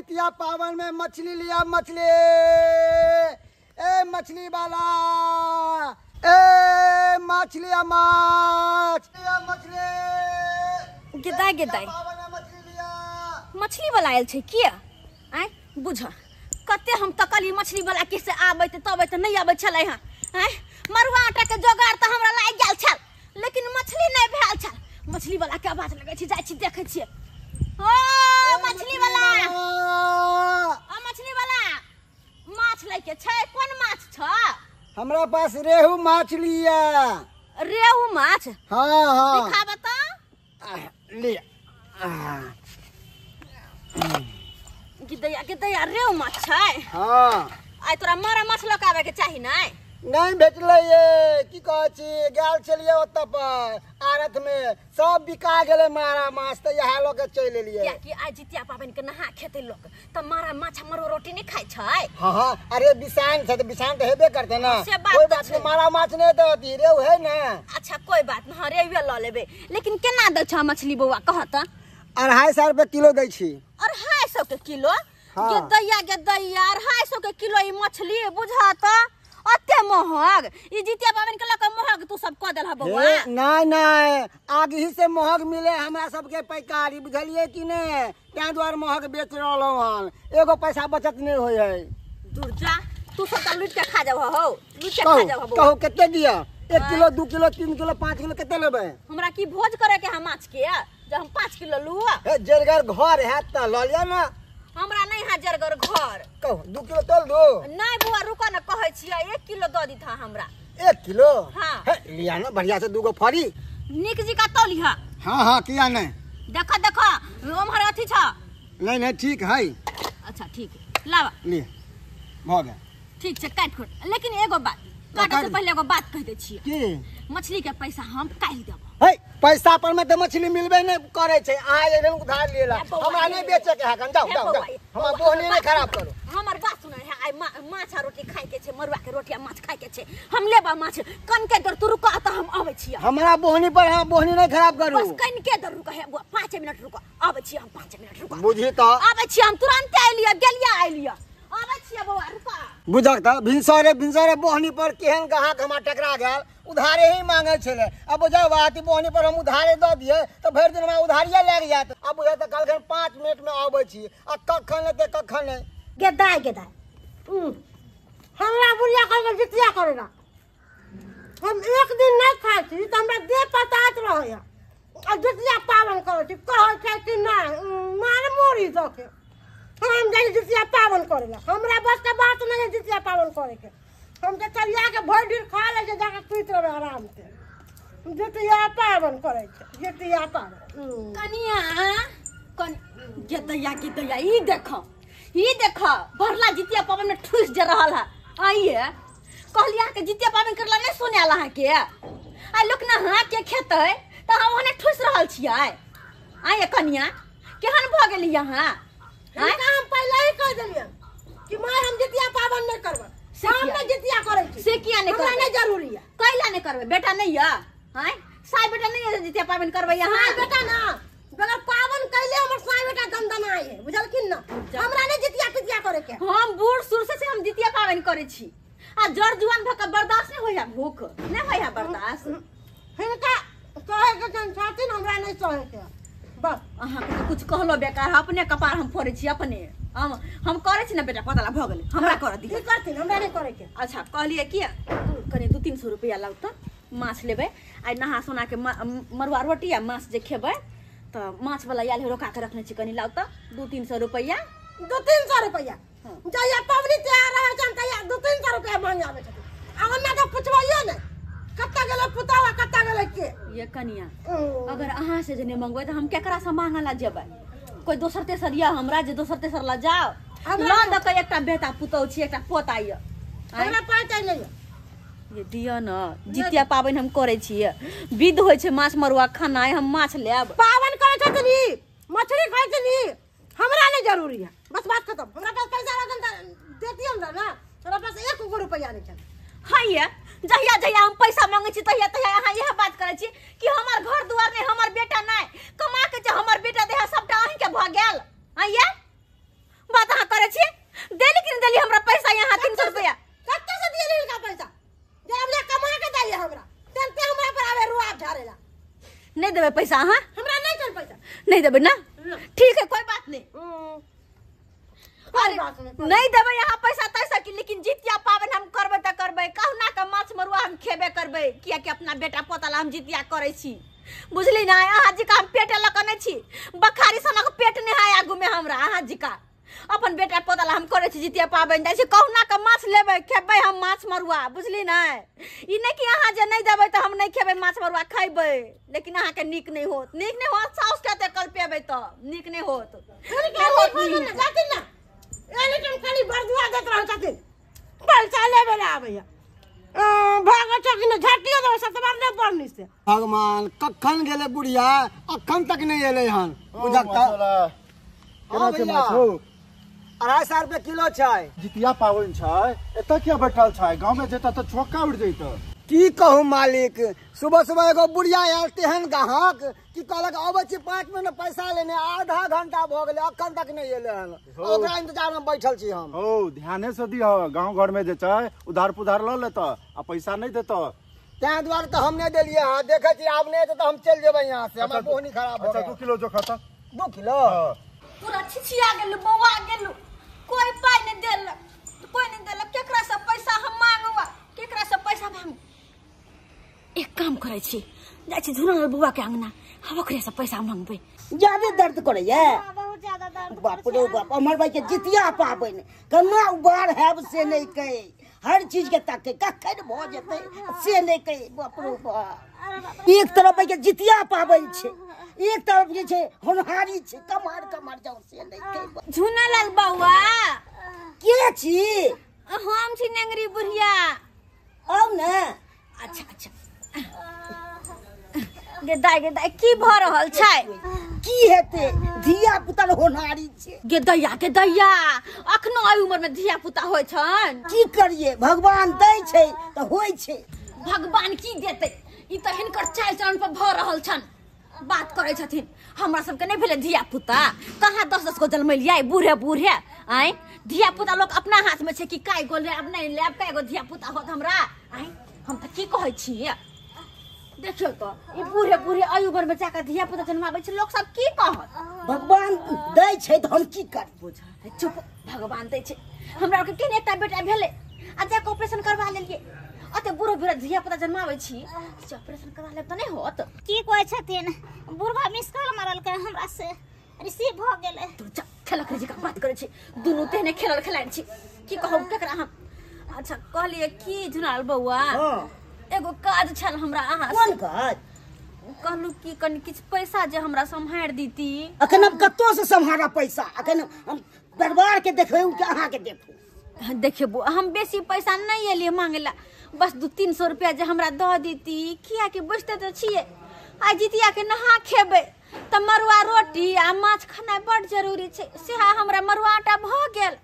जितिया पावन में मछली लिया मछली। ए मछली वाला, ए मछलिया मछली गिदाय गिदाय मछली वाला आयल छे किया आय बुझ कते हम तकली मछली वाला कैसे आबै त तबै त नहीं आबै छलै हां आय मरुआ आटा के जोगाड़ त हमरा लाग गेल छल लेकिन मछली नहीं भेल छल। मछली वाला के आवाज लगै छी, जाय छी देखै छी। ओ मछली वाला, आ मछली वाला माछ लै के छै, कोन माछ छ? हमरा पास रेहू माछ लिया। रेहू माछ? हां हां दिखाबे त ले। गिदैया गिदैया रेहू माछ छै। हां आइ तोरा मारा माछ लऽ के आबे के चाही नै? नहीं भेटले ये की कहै छी, गेल छलिए ओत पर आरत में सब बिका गेले मारा माछ, त यहा ल के चल एलिए। क्या कि आज जितिया पाबन के नहा खेते लोग त मारा माछ मरो रोटी नहीं खाइ छै। हां हां अरे बिसान से तो बिसान तो हेबे करते ना, कोई बात नहीं, मारा माछ नहीं देती रेहू है ना। अच्छा कोई बात नहीं, हाँ रेहू ल लेबे। लेकिन केना दै छ मछली बौआ कह त? 250 रुपए किलो दै छी। 250 के किलो? हाँ। गे दैया 250 के किलो ई मछली बुझा त अते महग। ई जितिया पाबन के लक महग तू सब क देल ह बौआ। नहीं नहीं आगे ही से महग मिले हमरा सबके पैकारी, बुझलिए कि ने, त्या द्वार महग बेच रहलो हन, एगो पैसा बचत नहीं होय है। दूर जा तू सब त लूट के खा जाब हो, लूट के खा जाब बौआ। कहू केते दिया? 1 किलो 2 किलो 3 किलो 5 किलो केते लेबे? हमरा की भोज करे के हम माछ के जे हम 5 किलो लू? ए जरगर घर है त ल लिया ना। हमरा नहीं है जरगर घर। कहू 2 किलो तोल दो। नहीं बुआ रुको ना, कहै छियै 1 किलो द दी था हमरा। 1 किलो? हाँ। हे लिया ना बढ़िया से 2 गो फरी। निक जी का तौली है। हाँ हाँ किया नहीं? देखा देखा हमर अथी छ। नहीं नहीं ठीक है। अच्छा ठीक है लावा ले हो गया। ठीक छै काट खोट। लेकिन एगो बात काटे से पहले एगो बात कह दे छियै की? मछली के पैसा हम काल देब। हे पैसा पर में तो मछली मिलबे नहीं करे छै, आ एलन उधार लेला, हमरा नहीं बेचे के है। जाओ जाओ जाओ, हमरा बोहनी नहीं खराब करो। हमर बात सुन है, आई माछ रोटी खाए के छै, मरुआ के रोटी माछ खाए के छै, हम लेबा माछ कन के दर तू रुको त हम आबै छियै। हमरा बोहनी पर हां बोहनी नहीं खराब करू। बस कन के दर रुको है 5 मिनट रुको, आबै छियै हम 5 मिनट रुको। बुझी त आबै छियै हम तुरंत आइलिया गेलिया आइलिया आबै छियै बौआ रुको। बुझक त भिनसरे बोहनी पर केहन ग्राहक हमरा टकरा गेल, उधारे ही मांगे छले। अब बुझा बात बोहनी पर हम उधारे द दिए तो भर दिन में उधारिया लग जात। अब बुझा त कल 5 मिनट में आबै छी, आ कखन लेते कखन नहीं। गेदाय गेदाय हमरा बुढ़िया कह के जितिया करेगा। हम एक दिन नहीं खाई थी तो हमरा देह पतात रहे है, और जितिया पावन करे छी कहै छै कि नहीं मार मोरी द के हम जाई जितिया पावन करेला। हमरा बस के बात नहीं है जितिया पावन करे के। हम के चलिया के भर दिन खा ले जे जाके सुत रहे आराम से। जितिया पावन करे छै, जितिया पावन। कनिया कन गिदैया ई देखो भरला जितिया पावन में ठुस जे रहल है। आइए कहलिया के जितिया पावन करला नहीं सुने ला के आ लोक ना हाथ के खेतै त हम ओने ठुस रहल छियै। आइए कनिया केहन भ गेली यहां? हम पहले ही कह देलिए कि मां हम जितिया पावन नहीं करब, हम नहीं जितिया करे छी। से किया नहीं करब? नहीं जरूरी है। कैला नहीं करबे? बेटा नहीं है हैं? साई बेटा नहीं है जितिया पावन करबे यहां? बेटा ना बगैर पावन कैले हमर साई बेटा गंदना है, बुझल कि ना? हमरा नहीं जितिया कितिया करे के। हम बूढ़ सुर से हम जितिया पावन करे छी, आ जड़ जुआन भक बर्दाश्त नहीं होया, भूख नहीं होया बर्दाश्त। हिनका सहे के जन छथिन, हमरा नहीं सहे के। बस अहाँ के कुछ कहलो बेकार, अपने कपार हम फोड़े छी अपने। हम करे छी ना बेटा, पता भ गेले हमरा कर दी। की करथिन? हमरा नहीं करे के। अच्छा कहलिए किया कने 200-300 रुपया लगता माछ लेबे, आई नहा सोना के मरुआ रोटी या माछ जे खेबे तो माछ वाला याल रोका के रखने छी, कनी लगता 200-300 रुपया। 200-300 रुपया जया पबनी तैयार रहे छन तया 200-300 रुपया मांग आवे छथिन। आ ओना तो पुछबइयो नहीं कत्ता गेले पुतावा कत्ता गेले के। ये कनिया अगर अहाँ से जे नहीं मंगबै तो हम केकरा से मांगला जेबै? कोई दोसर तेसर या हमरा जे दोसर तेसर ला जाओ ला द के एकटा बेटा पुतौ छी, एकटा पोता ये हमरा पास नहीं है। ये दिया ना जितिया पावन हम करे छी, विध होय छै माछ मरुआ खाना, हम माछ लेब। पावन करे छथिन ई मछली खाइ छथिन ई हमरा नहीं जरूरी है, बस बात खत्म। हमरा पास पैसा लगन देती हमरा ना, हमरा पास 1 रुपया नहीं छन। हां ये जहिया हम पैसा मांगे छी तहिया अहाँ यह बात करे छी कि हमर घर दुआर नहीं, हमर बेटा नहीं कमा के जे हमर बेटा देह सबटा अहीं के भ गेल। आइए देबे पैसा? हाँ हमरा नहीं चल पैसा नहीं देबे ना, ठीक है कोई बात नहीं। अरे नहीं देबे यहाँ पैसा तैसा की, लेकिन जितिया पावन हम करबे त करबे, कहना के माछ मरुआ हम खेबे करबे, किया कि अपना बेटा पोता हम जितिया करे छी, बुझली ना। अहाँ जी का हम पेटे लकने छी, बखारी सनक पेट नहीं है आगू में हमरा। अहाँ जी का अपन बेटा पोता हम करे छी जितिया पावन जाय छी, कहना के माछ लेबे खेबे हम माछ मरुआ, बुझली ना। ई नहीं कि अहाँ जे नहीं देबे त हम नहीं खेबे माछ मरुआ खेबे, लेकिन अहाँ के नीक नहीं होत, नीक नहीं होत। साउस के ते कल पेबे त नीक नहीं होत। जाती ना एनी टाइम खाली बरदुआ देत रह जाती, पैसा लेबे ना आबैया भागा चकी ने झटियो दो सतबार ने पड़नी से। भगवान कखन गेले बुढ़िया, अखन तक नहीं एले हन। बुझता केना छै माछो? 250 रुपए किलो छै। जितिया पावन छै, एत क्या बैठल छै? गांव में जेता त छोका उड़ जैत। की कहूँ मालिक, सुबह सुबह एगो बुढ़िया आयल तेहन गाहक कि कहलक अबै छी 5 मिनट पैसा लेने, आधा घंटा भ गेले अखन तक नहीं एले हन। ओकरा इंतजार में बैठल छी हम। हो ध्याने से दिह, गांव घर में जे छै उधार पुधार ल लेत आ पैसा नहीं देत। तै द्वारे तो हम नहीं देलिए। हां देखे छी आब नहीं तो हम चल जेबै यहाँ से, हमर बोहनी खराब हो अच्छा गया। 2 किलो जो खाता 2 किलो पूरा छिछिया गेल, बौआ गेल, कोई पाई नहीं देल, कोई नहीं देल। केकरा से पैसा हम मांगवा, केकरा से पैसा मांग? एक काम करे छी, जाय छी धुना बुआ के अंगना, हम ओकरे से पैसा मांगबे। ज्यादा दर्द करे ये बहुत ज्यादा दर्द। बाप रे बाप, हमर भाई के जितिया पाबन कना उबार हैब से नहीं कहे, हर चीज के तक कखन भ जेते से नहीं कहे। बाप रे बाप, एक तरफ के जितिया पाबन छे, एक तरफ जे छे होनहारी छे, कमार कमार जाऊ से नहीं कहे। झुनालाल बौआ के छी? हम छी नेंगरी बुढ़िया। औ ना। अच्छा अच्छा गे दाई की भ रहल छै? की हेते, धिया पुता होनहारी छे। गे दैया अखनो एहि उम्र में धिया पुता होय छन। की करिए, भगवान दै छै त होय छै। भगवान की देते, ई त हिनकर चाल चलन पर भ रहल छन। बात करे छथिन, हमरा सबके नहीं भेले धिया पुता, कहाँ 10-10 को जन्मलियै बूढ़े बूढ़े। आय धिया पुता लोग अपना हाथ में छै कि काय गो लेब नहीं लेब, काय गो धिया पुता होत हमरा। आय हम त की कहै छी, देखियो तो ई बूढ़े बूढ़े आयु भर में जाकर धिया पुता जन्माबै छै, लोग सब की कहत? भगवान दै छै त हम की कर? बुझा चुप, भगवान दै छै। हमरा के केने एकटा बेटा भेले, आ जाके ऑपरेशन करवा लेलिए। अते बूढ़ो बूढ़ा धिया पुता जन्माबै छी, ऑपरेशन करवा लेब त नहीं होत। की कहै छथिन, बुढ़वा मिस कॉल मारल के हमरा से रिसीव भ गेले। तू जा खेलक रे जी का बात करे छी, दुनु तेहने खेलल खेलाइन छी, की कहू केकरा हम। अच्छा कहलिए की झुनाल बौआ, एगो काज छल हमरा अहाँ से। कोन काज? कहलू कि कनी किछ पैसा जे हमरा सम्हार दीती। अखन हम कत्तो से सम्हारा पैसा, अखन हम दरबार के देखबै कि अहाँ के देखू? देखिए बुआ, हम बेसी पैसा नहीं एलिए मांगेला, बस 200-300 रुपया जे हमरा दऽ दीती, किया कि बुझते तो छिए आई जितिया के नहा खेबे त मरुआ रोटी आ माछ खाना बड़ जरूरी छै। सेहा हमरा मरुआ आटा भ गेल,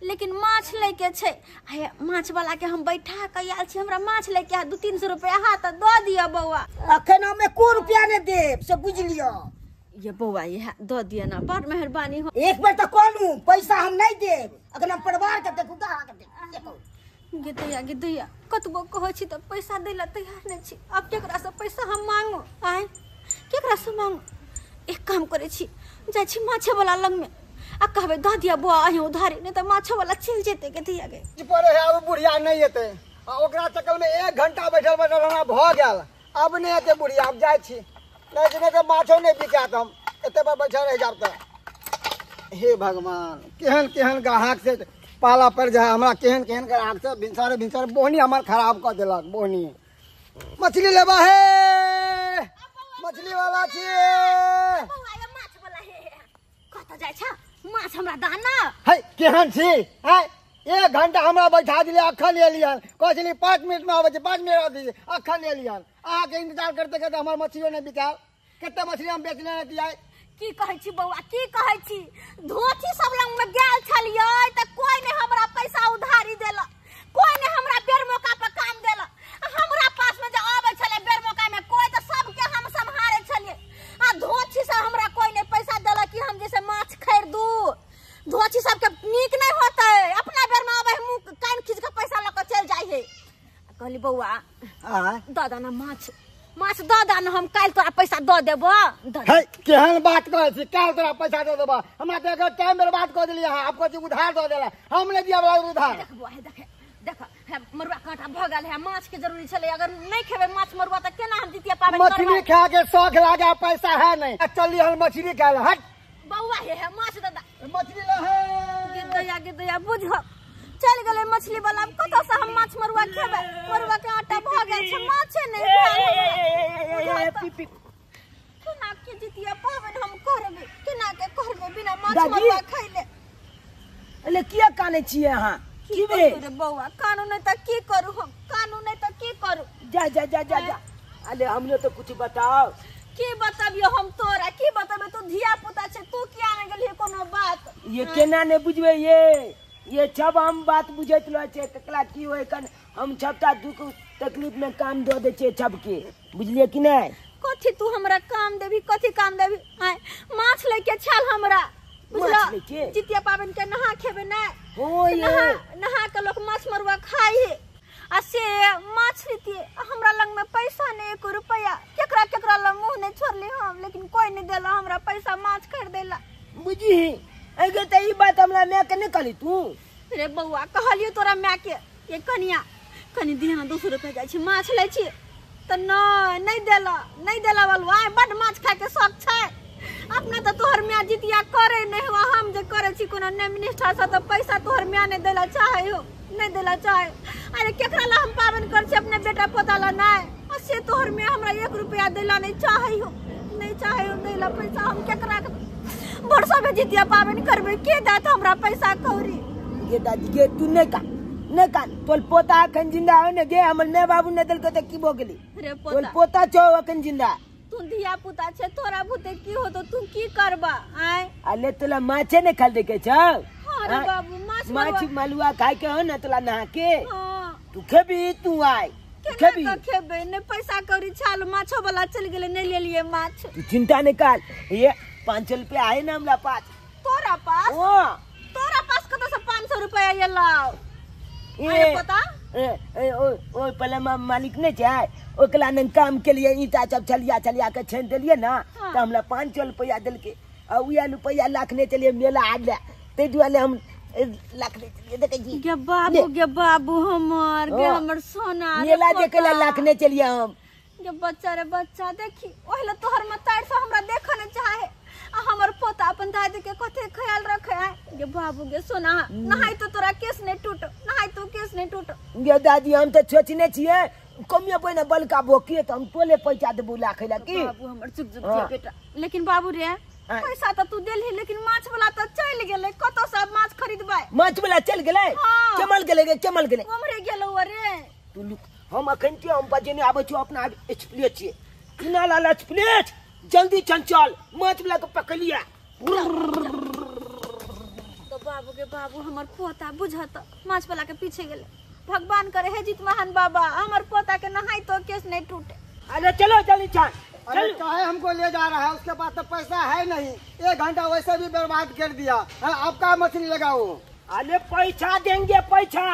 लेकिन माछ लेके छै। आय माछ वाला के हम बैठा के आयल छी, हमरा माछ लेके 200-300 रुपया हाथ दऽ दिया बौआ। अखन हम 1 रुपया ने देब से बुझ लियो। ये बौआ ये दऽ दिया ना, बड़ मेहरबानी हो। एक बार त कहलू पैसा हम नहीं देब, अखन हम परिवार के देखू त अहाँ के देखू। गे दैया कतबो कहै छी त पैसा दै ला तैयार नहीं छी। अब केकरा से पैसा हम मांगू? आय केकरा से मांगू? एक काम करे छी, जाय छी माछे वाला लग में आ कहबे द दिया बुआ अहीं उधारी, नहीं त माछे वाला चल जेते के दिया गे। परे है अब बुढ़िया नहीं एते, आ ओकरा चक्कर में 1 घंटा बैठल हमरा भ गेल। अब नहीं एते बुढ़िया, अब जाय छी, नहीं तो माछो नहीं बिकात, हम एते पर बैठल रह जाब त। हे भगवान, केहन केहन ग्राहक से पाला पड़ जाए हमरा, केहन केहन ग्राहक से भिनसारे बोहनी हमर खराब कर देलक। बोहनी मछली लेबा है, मछली वाला छिए। बौआ ये माछ वाला हे कत जाय छ? माछ हमरा दाना है केहन छी? है 1 घंटा हमरा बैठा दिले, अखन एलियन। कहली 5 मिनट में आबै छै, 5 मिनट आ दीजिए, अखन एलियन। अहाँ के इंतजार करते करते हमर मछलियो नहीं बिकाल। केते मछली हम बेचने नहीं दिया। की कहै छी बौआ, की कहै छी? धोती सब लंग में गेल छलियै त कोई ने हमरा पैसा उधारी देला, कोई ने हमरा बेर मौका पर काम देला। हमरा पास में जे आबै छले बेर मौका में कोई त सबके हम संभारे छलिए, आ धोती से हमरा कोई ने पैसा देला कि हम जैसे माछ खरीदू। धोती सब के नीक नहीं होतै, अपना बेर में आबै मुंह कान खींच के पैसा ल के चल जाय है। कहली बौआ दादा ना माछ माछ दऽ दा न, हम काल्हि तोरा पैसा दऽ देबो। है केहन बात कहै छी, काल तोरा पैसा दे देबा, हमरा त एकर टाइम बर्बाद क देलियै अहाँ, आपको जी उधार दऽ देला, हम नै दिया वाला उधार। देखबो है देख है मरुआ कांटा भ गेल है, माछ के जरूरी छले, अगर नहीं खेबे माछ मरुआ त केना हम जितिया पाबनि करबै? मछली खा के शौक लागे, पैसा है नहीं, चली हम मछली खाए ला। हट बौआ है माछ दादा, मछली ला है गे दया बुझ चल गेलै मछली वाला, कत से हम माछ मरुआ खेबै? मरुआ के आटा भ गेल छै, माछे नहीं भेल। केना के जितिया पाबनि हम करबै? केना के करबै बिना माछ मरुआ खइले? अरे किया काने छिए अहाँ? की रे बौआ, कानून नहीं त की करू हम? कानून नहीं त की करू? जा जा जा जा जा। अरे हमने तो कुछ बताओ। की बताबियो हम तोरा? की बताबे? तू धिया पुता छे, तू किया नहीं गेली कोनो बात? ये केना ने बुझबे? ये सब हम बात बुझैत लो छे, ककला की होय कन हम सबटा दुख तकलीफ में काम दो दे छे सबके, बुझलिए कि नहीं? कथी तू हमरा काम देबी? कथी काम देबी? आय माछ लेके चल हमरा, बुझला? माछ लेके? जितिया पाबन के नहा खेबे ना, हो ये नहा के लोग माछ मरुआ खाई है। आ से माछ रीति हमरा लंग में पैसा नहीं, 1 रुपया केकरा केकरा ल मुंह नहीं छोड़ली हम, लेकिन कोई नहीं देला हमरा पैसा माछ खरीदेला। बुझी अगे त ई बात हमरा मैं के नहीं कहली तू? रे बउआ कहलियो तोरा मैं के, ये कनिया कनी दिया 200 रुपया जाय छी, माछ ले छी त नहीं देला वालू। आय बड माछ खाए के शौक छै, अपना तो तोहर मियाँ जितिया करे नहीं हुआ, हम जे करे छी कोनो ने मिनिस्टर से तो पैसा तोहर मियाँ नहीं देला चाहे हो, नहीं देला चाहे। अरे केकरा ला हम पावन कर छी? अपने बेटा पोता ला नहीं। और से तोहर मियाँ हमरा 1 रुपया देला नहीं चाहे हो, नहीं चाहे हो देला पैसा। हम केकरा बरसों में जितिया पावन करबे, के दात हमरा पैसा कौरी? ये दादी के तू नहीं का तोल पोता अखन जिंदा हो ने गे, हमर माय बाबू ने देल के की भ गेली? रे तोल पोता पोता छो अखन जिंदा। तू धिया पुता छे, तोरा भूते की हो तो तू की करबा? आय अले तोला माछे ने खाल दे के छ? अरे बाबू माछ माछ मलुआ खाए के हो ना तोला नहा के? हां तू खेबी, तू आय खेबी। केना के खेबे? ने पैसा कौरी छाल माछो वाला चल गेले, नहीं ले लिए माछ। तू चिंता नहीं कर, ये 500 रुपया है ना हमरा पास। तोरा पास? ओ तोरा पास कत से 500 रुपया ये लाओ? ये पता ओ पहले मालिक नहीं चाहे ओकला ने काम के लिए ईटा सब छलिया के छेन देलिए ना, तो हमरा 500 रुपया दिल के, और उया रुपया लाखने चलिए मेला आ गया, ते दुआले हम लाखने चलिए देखे जी। गे बाबू हमर सोना मेला देखे ला लाखने चलिए हम। गे बच्चा रे बच्चा, देखी ओहले तोहर मतार से हमरा देखने चाहे, आ हमर पोता अपन दादी के कथे ख्याल रखे है। गे बाबू गे सोना, नहाई तो तोरा केस नहीं टूट, नहाई तो केस नहीं टूट। गे दादी हम तो सोचने छिए कमिया पहिने बलका बोकिए तो हम तोले पैसा देबू लाखे ला की? बाबू हमर चुप बेटा। लेकिन बाबू रे पैसा तो तू देलही, लेकिन माछ वाला तो चल गेले, कतो से माछ खरीदबै? माछ वाला चल गेले, हाँ। चमल गेले हमरे गेलो रे। तू लुक हम अखन के हम बजेने आबै छी अपना एक्सप्लेट छी, किना लाल एक्सप्लेट जल्दी चंचल माछ वाला के पकलिया। तो बाबू हमर पोता बुझत माछ वाला के पीछे गेले, भगवान करे हे जीत महान बाबा, हमर पोता के नहाई तो केस नहीं टूटे। अरे चलो जल्दी चल। अरे काहे हमको ले जा रहा है? उसके पास तो पैसा है नहीं, 1 घंटा वैसे भी बर्बाद कर दिया। आपका मछली लगाओ। अरे पैसा देंगे पैसा,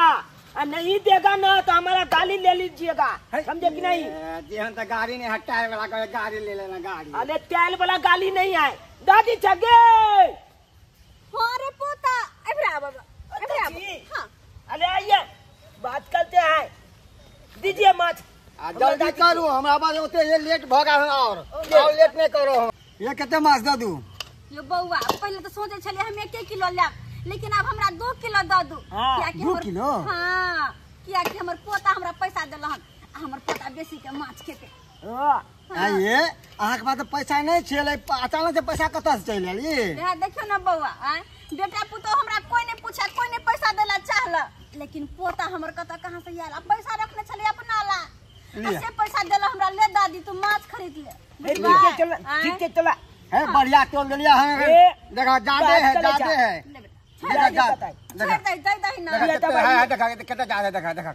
और नहीं देगा ना तो हमारा गाली ले लीजिएगा, समझे कि नहीं? जी तो गाड़ी नहीं है, टायर वाला गाड़ी ले लेना गाड़ी। अरे टायर वाला गाली नहीं है दादी चगे। अरे पोता एबरा बाबा हाँ। अरे आइए बात करते हैं, दीजिए माछ। जल्दी करू, हमरा बात होते ये लेट भ गया और लेट नहीं करो। ये कितने माछ दे दू? ये बउआ पहले तो सोचे छले हम 1 किलो लेब, लेकिन अब हमरा 2 किलो दे दू। हाँ, 2 किलो? हां, किया कि हमर पोता हमरा पैसा देलहन, हमर पोता बेसी के माछ खेते। ये अहाँ के पास तो पैसा नहीं छे, अचानक से पैसा कतऽ से चल आइली? यहां देखियो ना बउआ, बेटा पुतो हमरा कोई नहीं पूछा, कोई नहीं पैसा देला चाहला, लेकिन पोता हमर कतऽ कहां से आयल? पैसा रखने छले अपना ला, ऐसे पैसा देला हमरा, ले दादी तू माछ खरीद ले। ठीक है चला है बढ़िया तोल दिया है। देखा जादे है देखा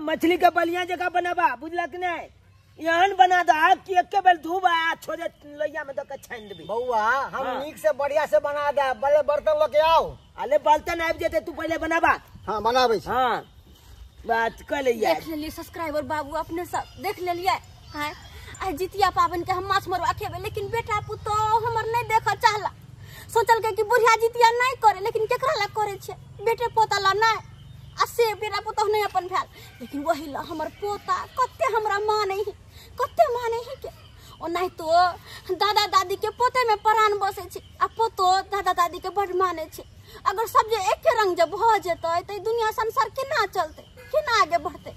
मछली का बलिया जगह बनाबा, बुझला कि नहीं? यहाँ बना दा कि एक बेल धूबा छोड़े लोहिया में दके छान देबी। बउआ हम नीक से बढ़िया से बना दे, बड़े बर्तन लेके आओ। अरे बर्तन आबि जेते, तू पहले बनाबा। हाँ बनाबे छी। हाँ बात कर लिया। देख लेलिए सब्सक्राइबर बाबू अपने सब देख लेलिए हैं। आज जितिया पावन के हम माछ मरुआ खेबे, लेकिन बेटा पुतो हमर नहीं देख चाहला। सोचल के कि बुढ़िया जितिया नहीं करे, लेकिन केकरा ला करे छे, बेटे पोता ला नहीं। आ से बेटा पुतो नहीं अपन भेल, लेकिन वही ला हमर पोता कते हमरा माने ही, कते माने ही के। ओ नहीं तो दादा दादी के पोते में प्राण बसे छे, आ पोतो दादा दादी के बड़ माने छे। अगर सब जे एक रंग जब हो जेतै त दुनिया संसार केना चलते, केना आगे बढ़ते।